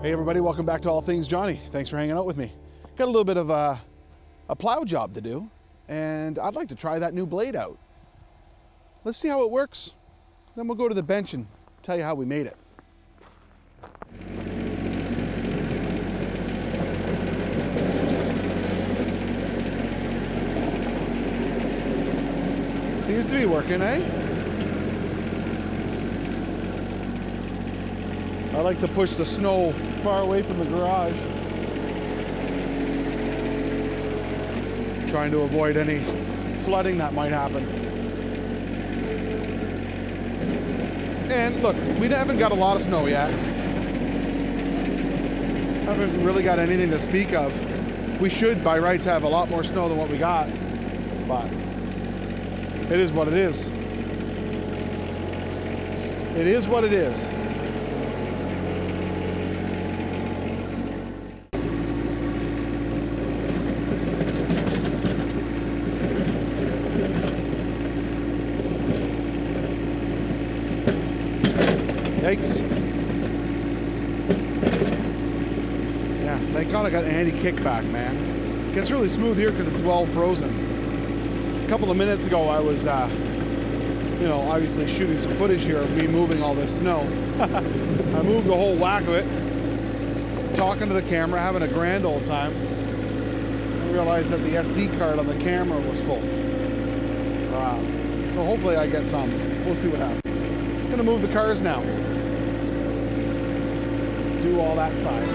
Hey everybody, welcome back to All Things Johnny. Thanks for hanging out with me. Got a little bit of a plow job to do, and I'd like to try that new blade out. Let's see how it works. Then we'll go to the bench and tell you how we made it. Seems to be working, eh? I like to push the snow far away from the garage. Trying to avoid any flooding that might happen. And look, we haven't got a lot of snow yet. Haven't really got anything to speak of. We should, by rights, have a lot more snow than what we got, but it is what it is. It is what it is. Yikes. Yeah, thank God I got an anti-kickback, man. It gets really smooth here because it's well frozen. A couple of minutes ago I was, obviously shooting some footage here of me moving all this snow. I moved a whole whack of it, talking to the camera, having a grand old time. I realized that the SD card on the camera was full. So hopefully I get some. We'll see what happens. I'm gonna move the cars now. Do all that side.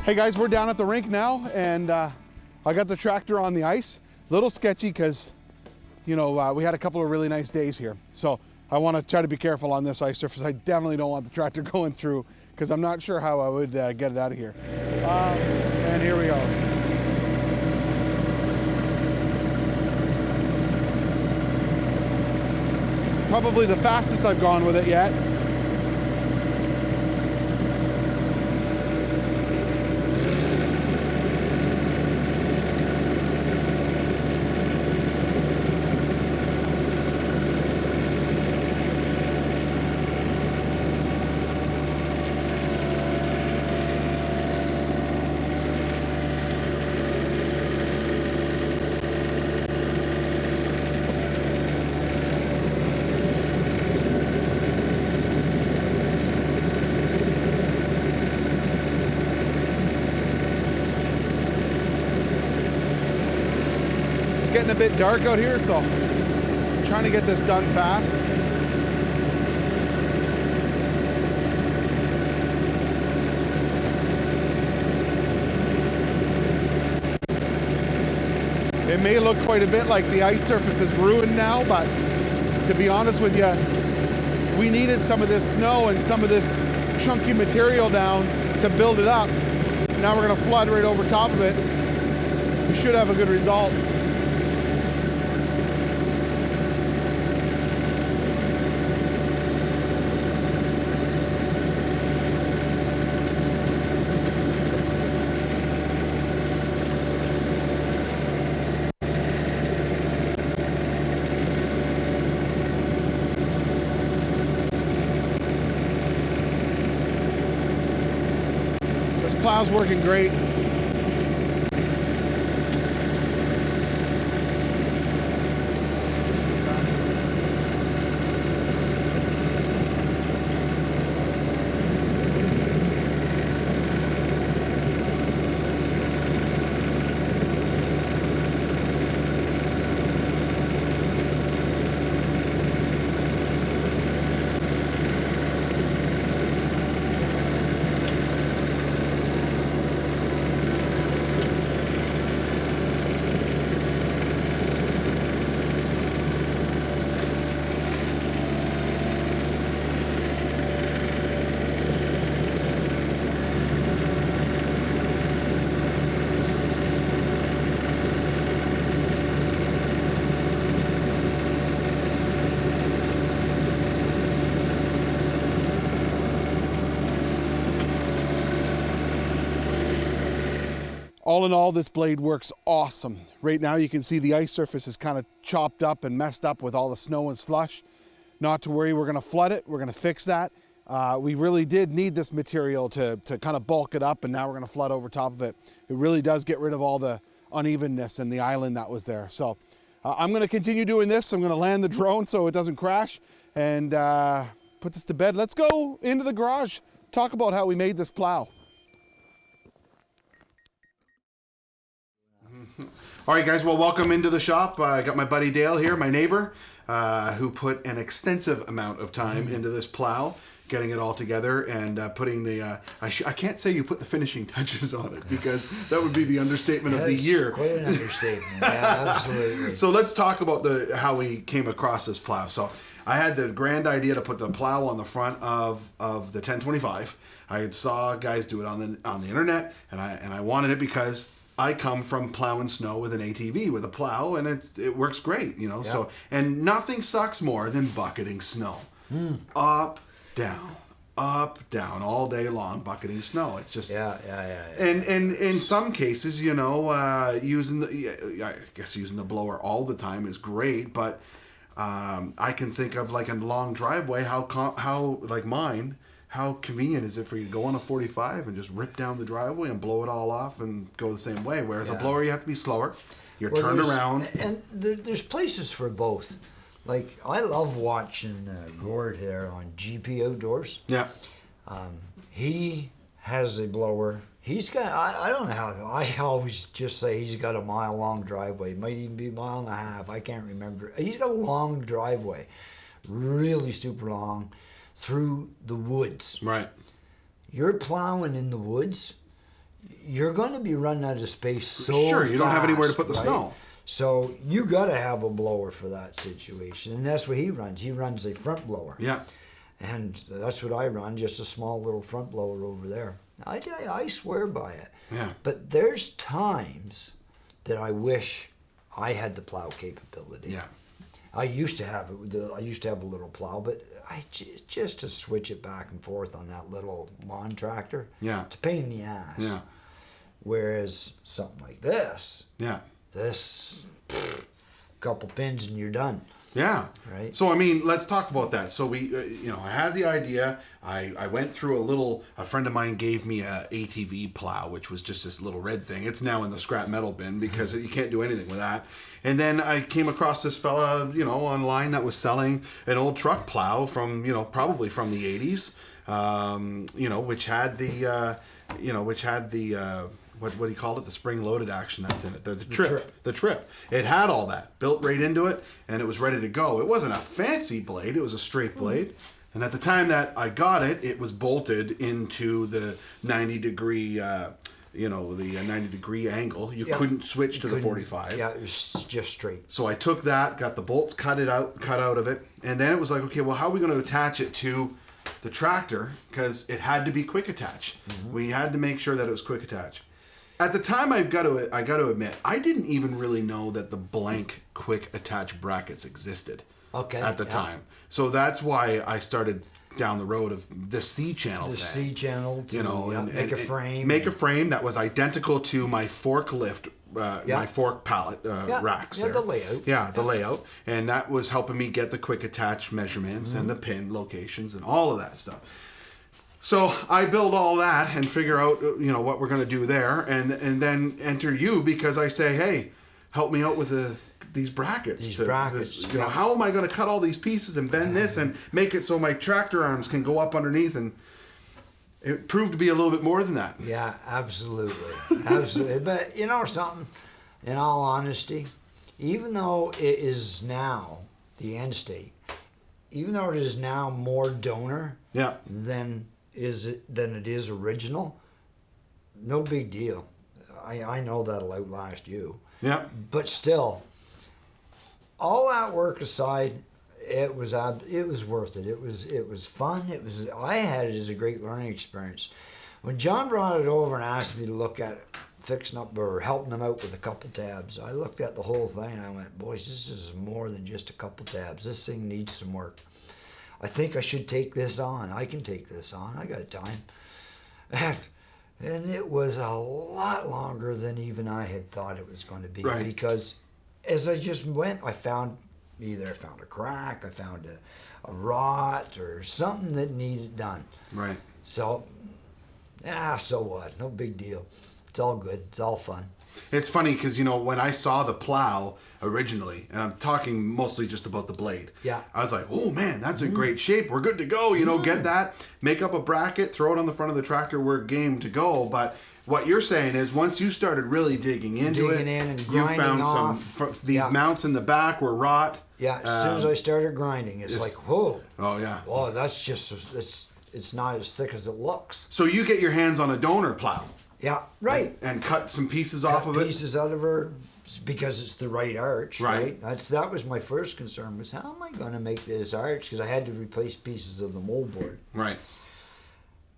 Hey guys, we're down at the rink now, and I got the tractor on the ice. A little sketchy because, we had a couple of really nice days here. So I want to try to be careful on this ice surface. I definitely don't want the tractor going through because I'm not sure how I would get it out of here. And here we go. It's probably the fastest I've gone with it yet. bit dark out here, so I'm trying to get this done fast. It may look quite a bit like the ice surface is ruined now, but to be honest with you, we needed some of this snow and some of this chunky material down to build it up. Now we're going to flood right over top of it. We should have a good result. Plow's working great. All in all, this blade works awesome. Right now you can see the ice surface is kind of chopped up and messed up with all the snow and slush. Not to worry, we're gonna flood it, we're gonna fix that. We really did need this material to kind of bulk it up, and now we're gonna flood over top of it. It really does get rid of all the unevenness in the island that was there. So I'm gonna continue doing this. I'm gonna land the drone so it doesn't crash and put this to bed. Let's go into the garage, talk about how we made this plow. All right, guys, well, welcome into the shop. I got my buddy Dale here, my neighbor, who put an extensive amount of time into this plow, getting it all together and putting the, I can't say you put the finishing touches on it because that would be the understatement of the year. Quite an understatement, yeah, absolutely. So let's talk about how we came across this plow. So I had the grand idea to put the plow on the front of the 1025. I had saw guys do it on the internet, and I wanted it because I come from plowing snow with an ATV with a plow, and it works great, you know. Yeah. So, and nothing sucks more than bucketing snow, up, down, all day long, bucketing snow. It's just yeah. And in some cases, you know, using the blower all the time is great, but I can think of like a long driveway, how like mine. How convenient is it for you to go on a 45 and just rip down the driveway and blow it all off and go the same way? Whereas a blower, you have to be slower. You're turned around. And there's places for both. Like, I love watching Gord here on GP Outdoors. Yeah. He has a blower. He's got, I don't know how, I always just say he's got a mile-long driveway. It might even be a mile and a half. I can't remember. He's got a long driveway. Really super long. Through the woods. Right. You're plowing in the woods, you're going to be running out of space so Sure, you don't have anywhere to put the right? snow. So you got to have a blower for that situation. And that's what he runs. He runs a front blower. Yeah. And that's what I run, just a small little front blower over there. I swear by it. Yeah. But there's times that I wish I had the plow capability. Yeah. I used to have it. I used to have a little plow, but just to switch it back and forth on that little lawn tractor. Yeah. It's a pain in the ass. Yeah. Whereas something like this. Yeah. This, couple pins and you're done. Yeah. Right. So, I mean, let's talk about that. So we, I had the idea. I went through a friend of mine gave me a ATV plow, which was just this little red thing. It's now in the scrap metal bin because you can't do anything with that. And then I came across this fella, online that was selling an old truck plow from, probably from the 80s, which had the, what do you call it? The spring-loaded action that's in it. The trip. The trip. It had all that built right into it, and it was ready to go. It wasn't a fancy blade. It was a straight blade. And at the time that I got it, it was bolted into the 90-degree, the 90-degree angle. You couldn't switch to the 45. Yeah, it was just straight. So I took that, got the bolts cut out of it, and then it was like, okay, well, how are we going to attach it to the tractor? Because it had to be quick attach. Mm-hmm. We had to make sure that it was quick attach. At the time, I got to admit, I didn't even really know that the blank quick attach brackets existed. Okay. At the time. So that's why I started down the road of the C channel thing. The C channel, and make a frame. Make a frame that was identical to my forklift, my fork pallet racks. Yeah, there. the layout. Yeah, the layout. And that was helping me get the quick attach measurements and the pin locations and all of that stuff. So I build all that and figure out, what we're going to do there, and then enter you because I say, hey, help me out with these brackets. How am I going to cut all these pieces and bend this and make it so my tractor arms can go up underneath? And it proved to be a little bit more than that. Yeah, absolutely. Absolutely. But you know something, in all honesty, even though it is now the end state, even though it is now more donor than it is original, no big deal. I know that'll outlast you. Yeah. But still, all that work aside, it was worth it. It was fun. I had it as a great learning experience. When John brought it over and asked me to look at it, fixing up or helping him out with a couple tabs, I looked at the whole thing and I went, boys, this is more than just a couple tabs. This thing needs some work. I think I should take this on. I can take this on. I got time. And it was a lot longer than even I had thought it was going to be. Right. Because as I just went, I found a crack, I found a rot or something that needed done. Right. So, so what? No big deal. It's all good. It's all fun. It's funny because, when I saw the Plow originally, and I'm talking mostly just about the blade. Yeah. I was like, oh man, that's in great shape. We're good to go. Get that, make up a bracket, throw it on the front of the tractor. We're game to go. But what you're saying is once you started really digging into it, you found these mounts in the back were rot. Yeah, as soon as I started grinding, it's like, whoa. Oh, yeah. Whoa, that's just, it's not as thick as it looks. So you get your hands on a donor plow. Yeah, right. And cut some pieces off of it. Pieces out of her because it's the right arch, right? That was my first concern was how am I going to make this arch? Because I had to replace pieces of the moldboard. Right.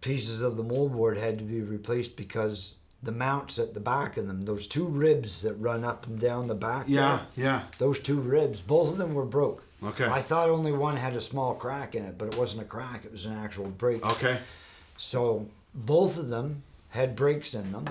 Pieces of the moldboard had to be replaced because the mounts at the back of them, those two ribs that run up and down the back. Yeah. Those two ribs, both of them were broke. Okay. I thought only one had a small crack in it, but it wasn't a crack. It was an actual break. Okay. So both of them had breaks in them.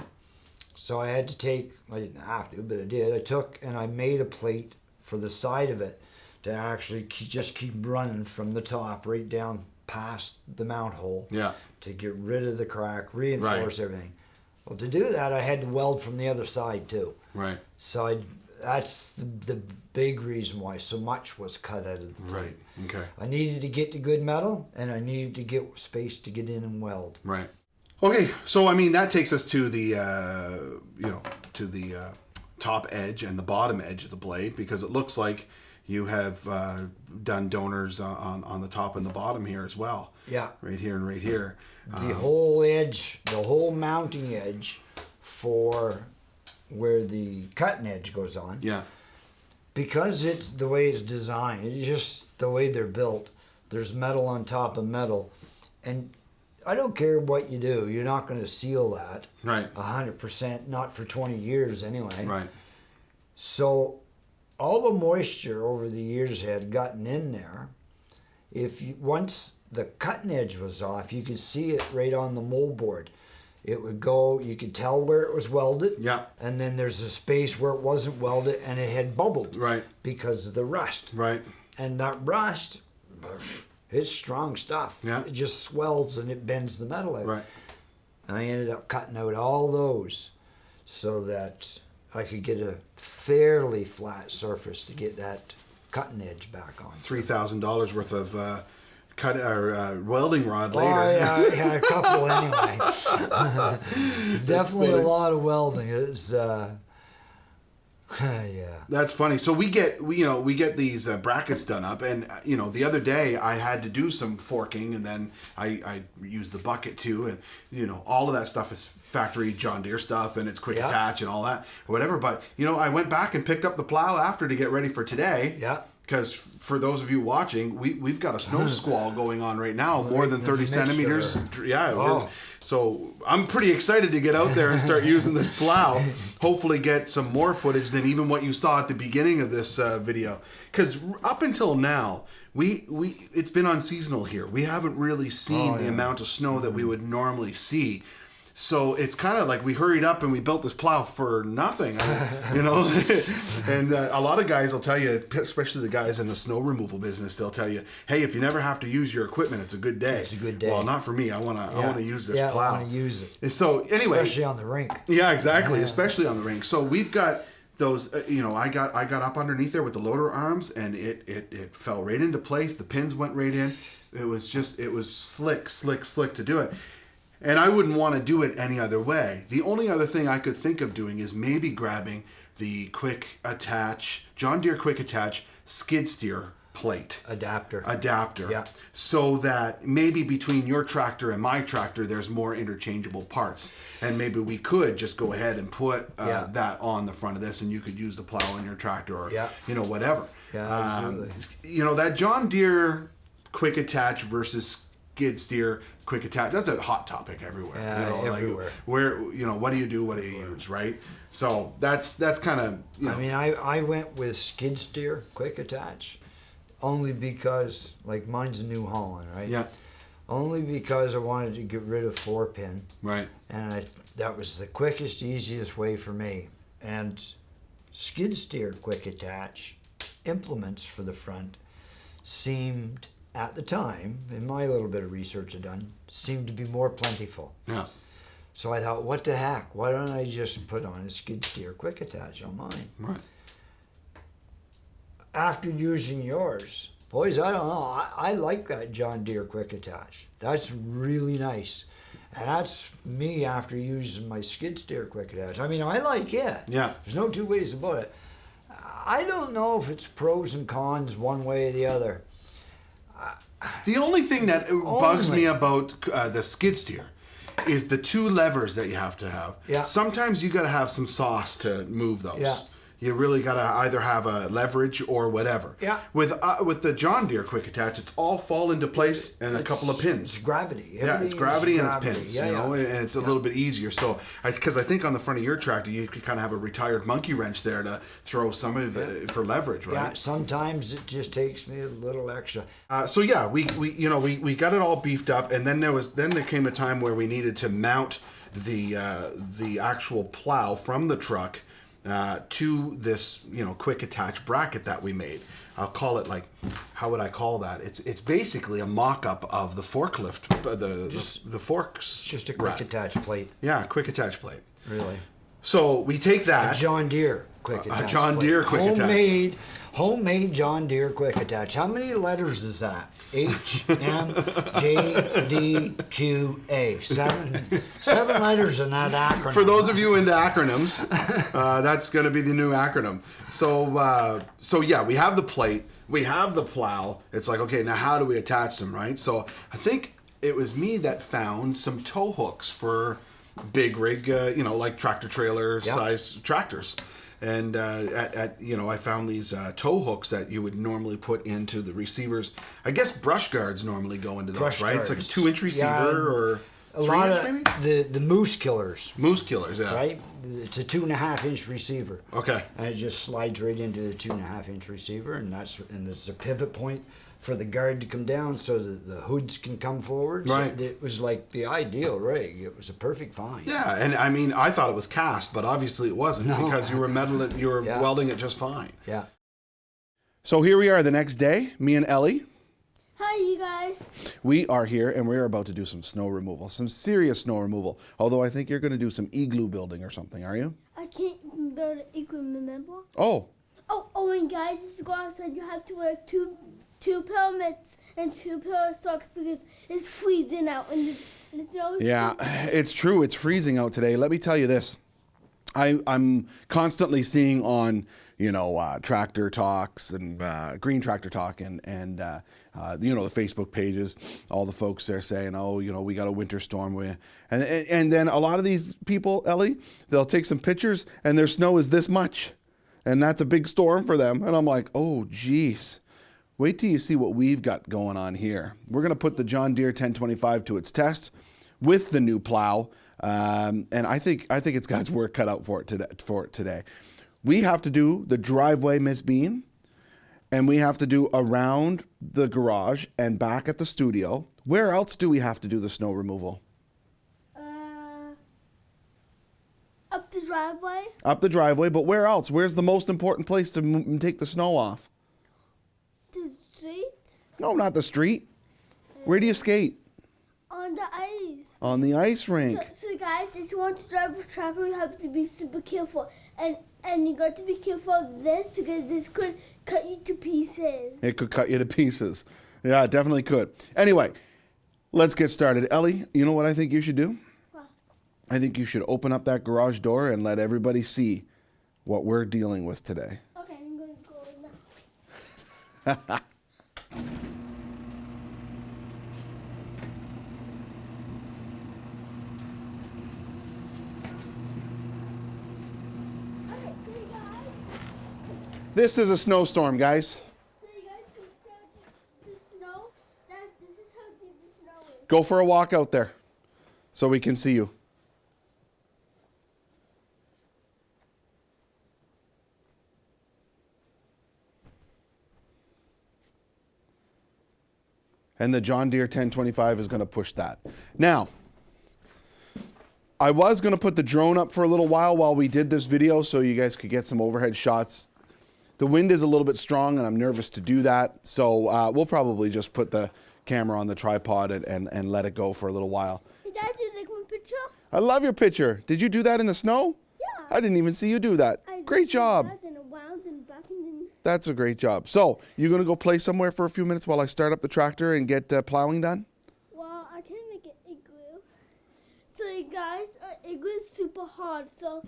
So I had to I didn't have to, but I did. I took and I made a plate for the side of it to actually just keep running from the top right down past the mount hole. Yeah. To get rid of the crack, reinforce everything. Well, to do that, I had to weld from the other side too. Right. So that's the big reason why so much was cut out of the plate. Right. Okay. I needed to get to good metal, and I needed to get space to get in and weld. Right. Okay. So that takes us to the top edge and the bottom edge of the blade because it looks like you have done donors on the top and the bottom here as well. Yeah. Right here and right here. The whole edge, the whole mounting edge for where the cutting edge goes on. Yeah. Because it's the way it's designed, it's just the way they're built. There's metal on top of metal. And I don't care what you do, you're not going to seal that. Right. 100%, not for 20 years anyway. Right. So all the moisture over the years had gotten in there. Once the cutting edge was off, you could see it right on the moldboard. It would go, you could tell where it was welded. Yeah. And then there's a space where it wasn't welded and it had bubbled. Right. Because of the rust. Right. And that rust, it's strong stuff. Yeah. It just swells and it bends the metal out. Right. And I ended up cutting out all those so that I could get a fairly flat surface to get that cutting edge back on. $3,000 worth of welding rod later. Oh yeah, a couple anyway. Definitely a lot of welding. It's yeah. That's funny. So we get these brackets done up, and the other day I had to do some forking, and then I used the bucket too, and all of that stuff is factory John Deere stuff, and it's quick attach and all that, or whatever. But I went back and picked up the plow after to get ready for today. Yeah. Because for those of you watching, we've got a snow squall going on right now, more than 30 centimeters. Yeah. Oh. So I'm pretty excited to get out there and start using this plow. Hopefully get some more footage than even what you saw at the beginning of this video. Because up until now, it's been unseasonal here. We haven't really seen the amount of snow that we would normally see. So it's kind of like we hurried up and we built this plow for nothing, And a lot of guys will tell you, especially the guys in the snow removal business, they'll tell you, hey, if you never have to use your equipment, it's a good day. It's a good day. Well, not for me. I want to use this plow. I want to use it. So anyway, especially on the rink. Yeah, exactly. Especially on the rink. So we've got those. I got up underneath there with the loader arms, and it fell right into place. The pins went right in. It was slick to do it. And I wouldn't want to do it any other way. The only other thing I could think of doing is maybe grabbing the John Deere quick attach skid steer plate. Adapter. Yeah. So that maybe between your tractor and my tractor, there's more interchangeable parts. And maybe we could just go ahead and put that on the front of this, and you could use the plow on your tractor or, whatever. Yeah, absolutely. That John Deere quick attach versus skid steer quick attach, that's a hot topic everywhere. Everywhere. Like where what do you do, what do you use, right? So that's kind of I mean, I went with skid steer quick attach only because, like, mine's a New Holland, right? Yeah. Only because I wanted to get rid of 4-pin. Right. And that was the quickest, easiest way for me. And skid steer quick attach implements for the front seemed, at the time, in my little bit of research I've done, seemed to be more plentiful. Yeah. So I thought, what the heck? Why don't I just put on a skid steer quick attach on mine? Right. After using yours, boys, I don't know. I like that John Deere quick attach. That's really nice. And that's me after using my skid steer quick attach. I mean, I like it. Yeah. There's no two ways about it. I don't know if it's pros and cons one way or the other. The only thing that bugs me about the skid steer is the two levers that you have to have. Yeah. Sometimes you got to have some sauce to move those. Yeah. You really got to either have a leverage or whatever. Yeah. With the John Deere quick attach, it's all fall into place and a couple of pins. It's gravity. It's gravity and it's pins. Yeah, and it's a little bit easier. So, because I think on the front of your tractor, you could kind of have a retired monkey wrench there to throw some of it for leverage, right? Yeah. Sometimes it just takes me a little extra. We got it all beefed up, and then there came a time where we needed to mount the actual plow from the truck to this quick attach bracket that we made. I'll call it, like, how would I call that? It's basically a mock-up of the forklift, the forks. Just a quick attach plate. Yeah, quick attach plate. Really. So we take that. A John Deere quick attach. A John Deere quick attach. Homemade John Deere quick attach. How many letters is that? H, M, J, D, Q, A. Seven letters in that acronym. For those of you into acronyms, that's going to be the new acronym. So yeah, we have the plate, we have the plow. It's like, okay, now how do we attach them, right? So I think it was me that found some tow hooks for big rig, like tractor trailer size tractors. And I found these tow hooks that you would normally put into the receivers. I guess brush guards normally go into those, right? It's like a 2-inch receiver or a lot of maybe? The moose killers. Moose killers, yeah. Right? It's a 2.5-inch receiver. Okay. And it just slides right into the 2.5-inch receiver, and there's a pivot point for the guard to come down so that the hoods can come forward. Right. So it was like the ideal rig. It was a perfect find. Yeah, and I mean, I thought it was cast, but obviously it wasn't because you were welding it just fine. Yeah. So here we are the next day, me and Ellie. Hi, you guys. We are here and we're about to do some snow removal, some serious snow removal. Although I think you're going to do some igloo building or something, are you? I can't build an igloo, remember? Oh. Oh, and guys, to go outside, you have to wear two helmets and 2 pair of socks because it's freezing out and the snow is Yeah, it's true. It's freezing out today. Let me tell you this. I'm constantly seeing on, Tractor Talks and Green Tractor Talk and the Facebook pages, all the folks there saying, oh, we got a winter storm. And then a lot of these people, Ellie, they'll take some pictures and their snow is this much. And that's a big storm for them. And I'm like, oh, geez. Wait till you see what we've got going on here. We're going to put the John Deere 1025 to its test with the new plow. And I think it's got its work cut out for it today. We have to do the driveway, Miss Bean, and we have to do around the garage and back at the studio. Where else do we have to do the snow removal? up the driveway. Up the driveway, but where else? Where's the most important place to take the snow off? The street. No, not the street. Where do you skate? On the ice. On the ice rink. So guys, if you want to drive a tractor, you have to be super careful. And you got to be careful of this because this could cut you to pieces. It could cut you to pieces. Yeah, it definitely could. Anyway, let's get started. Ellie, you know what I think you should do? What? I think you should open up that garage door and let everybody see what we're dealing with today. Okay, I'm going to go now. Okay, so you guys, This is a snowstorm, guys. so you guys can start the snow. This is how deep the snow is. Go for a walk out there so we can see you. And the John Deere 1025 is going to push that. Now, I was going to put the drone up for a little while we did this video so you guys could get some overhead shots. The wind is a little bit strong and I'm nervous to do that. So we'll probably just put the camera on the tripod and let it go for a little while. Hey, Dad, do you like my picture? I love your picture. Did you do that in the snow? Yeah. I didn't even see you do that. Great job. And a wound and back and then. That's a great job. So, you going to go play somewhere for a few minutes while I start up the tractor and get plowing done? Well, I can make an igloo. So, you guys, igloo is super hard. So,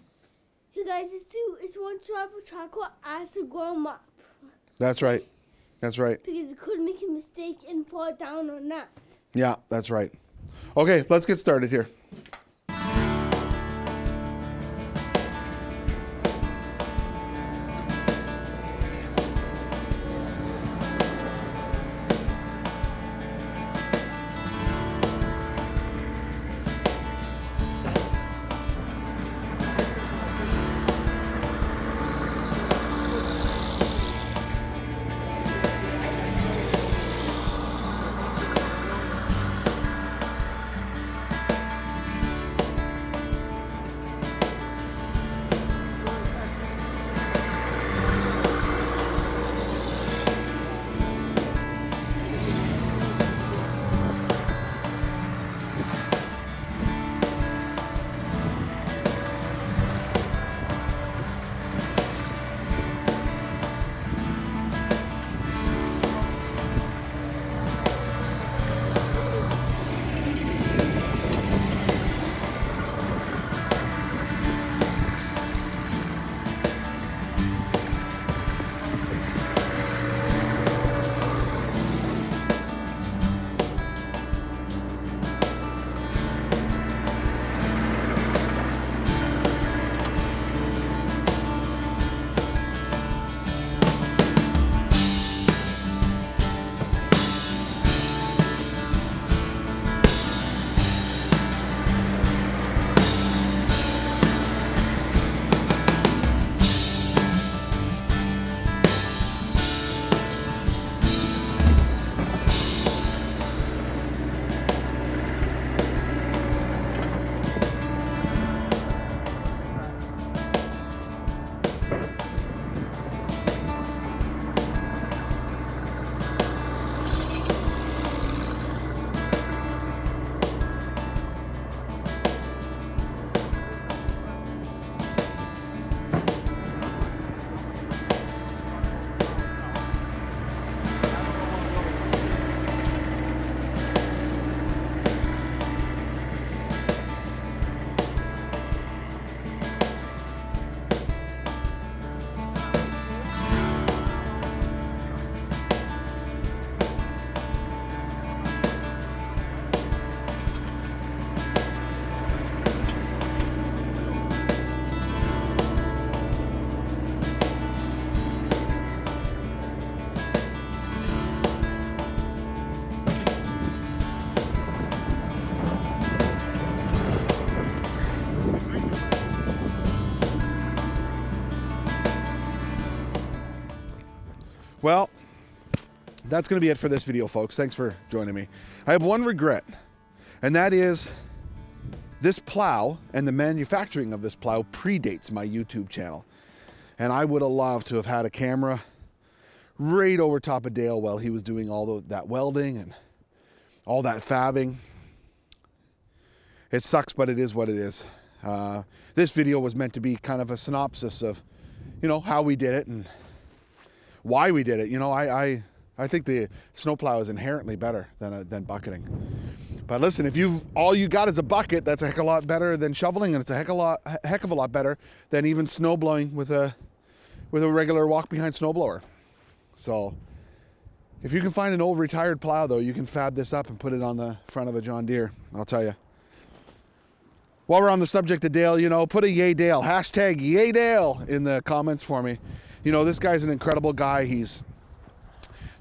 you guys, it's one drive a tractor as a grown up. That's right. That's right. Because you could make a mistake and fall down on that. Yeah, that's right. Okay, let's get started here. that's going to be it for this video, folks. Thanks for joining me. I have one regret, and that is this plow and the manufacturing of this plow predates my YouTube channel. And I would have loved to have had a camera right over top of Dale while he was doing all that welding and all that fabbing. It sucks, but it is what it is. This video was meant to be kind of a synopsis of, you know, how we did it and why we did it. You know, I think the snowplow is inherently better than bucketing. But listen, if all you got is a bucket, that's a heck of a lot better than shoveling, and it's a heck of a lot better than even snow blowing with a regular walk behind snowblower. So if you can find an old retired plow, though, you can fab this up and put it on the front of a John Deere, I'll tell you. While we're on the subject of Dale, you know, put a yay Dale, hashtag yay Dale in the comments for me. You know, this guy's an incredible guy. He's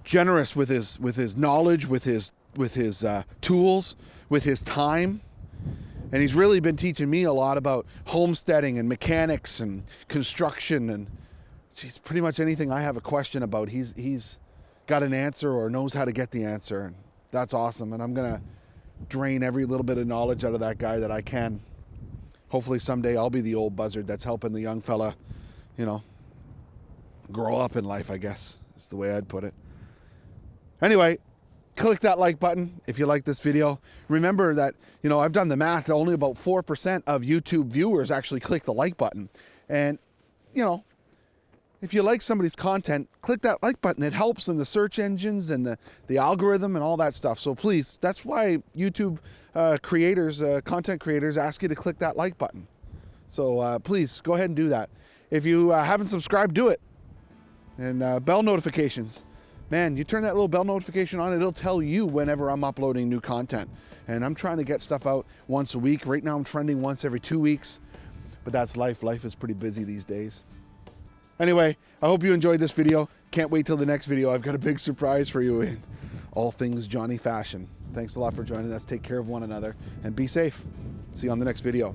generous with his knowledge, with his tools, with his time. And he's really been teaching me a lot about homesteading and mechanics and construction, and geez, pretty much anything I have a question about, he's got an answer or knows how to get the answer. And that's awesome. And I'm gonna drain every little bit of knowledge out of that guy that I can. Hopefully someday I'll be the old buzzard that's helping the young fella, you know, grow up in life, I guess. That's the way I'd put it. Anyway, click that like button if you like this video. Remember that, you know, I've done the math. Only about 4% of YouTube viewers actually click the like button. And, you know, if you like somebody's content, click that like button. It helps in the search engines and the algorithm and all that stuff. So please, that's why YouTube creators, content creators ask you to click that like button. So please go ahead and do that. If you haven't subscribed, do it. And bell notifications. Man, you turn that little bell notification on, it'll tell you whenever I'm uploading new content. And I'm trying to get stuff out once a week. Right now I'm trending once every 2 weeks. But that's life. Life is pretty busy these days. Anyway, I hope you enjoyed this video. Can't wait till the next video. I've got a big surprise for you in all things Jonny fashion. Thanks a lot for joining us. Take care of one another and be safe. See you on the next video.